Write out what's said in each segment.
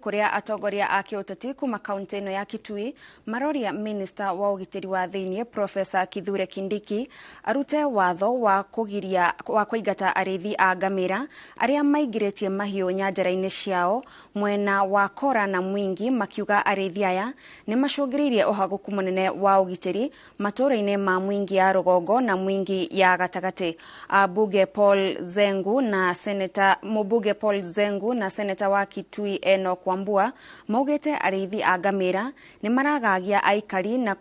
Kuria atongoria a kiuteti kuma kaunti ino ya Kitui maroria minister wa ugitiri wa thiini Professor Kithure Kindiki arute watho wa kuingata arithi a ngamira aria maingiritie mahiu nyanjara-ini ciao mwena wa Kora na Mwingi, makiuga arithi aya ni macungiririe uhaguku munene wa ugitiri matura-ini ma Mwingi ya Rugongo na Mwingi ya Gatagati. Mbunge Paul Zengu na seneta wa Kitui Enoch Wambua maugite arithi a ngamira ni maragagia aikari na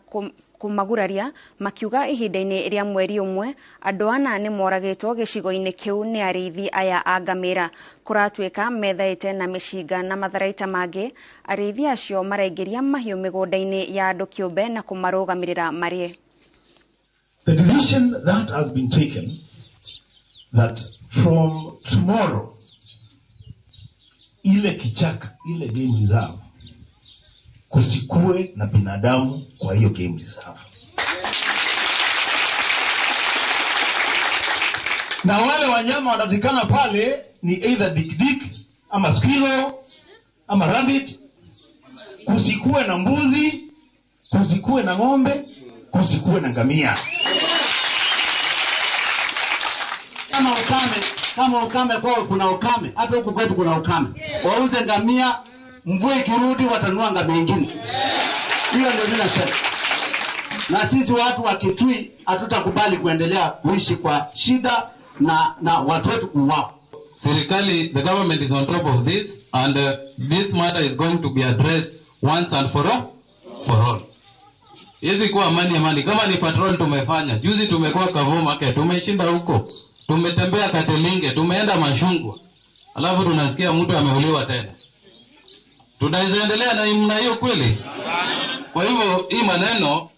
kumaguraria, makiuga ihinda-ini ria mweri umwe andu ana ni moragitwo gicigo-ini kiu ni arithi aya a ngamira. Kuratuika methaite na mishinga na matharaita mangi, arithi acio maraingiria mahiu migunda-ini ya andu kiumbe na kumarugamirira marie. The decision that has been taken that from tomorrow ile kichaka, ile game reserve, kusikue na binadamu kwa hiyo game reserve. Na wale wanyama wanatikana pale ni either dik ama squirrel ama rabbit. Kusikue na mbuzi, kusikue na ng'ombe, kusikue na ngamia. Kama ukame kwao kuna ukame, hata huku kwetu kuna ukame. Wauze ngamia, mvua ikirudi watanua ngamia mengine. Hiyo ndio ninasema. Na sisi watu wa Kitui hatutakubali kuendelea kuishi kwa shida na watu wetu kuuawa. Serikali, the government is on top of this, and this matter is going to be addressed once and for all. Hizi kuwa amani kama ni patrol tumefanya. Juzi tumekuwa Kavu Market, tumeshinda huko. Tumetembea Katelinge, tumeenda Mashungwa. Alafu tunasikia mtu ameuliwa tena. Tunaweza endelea na hiyo kweli? Kwa hivyo hii maneno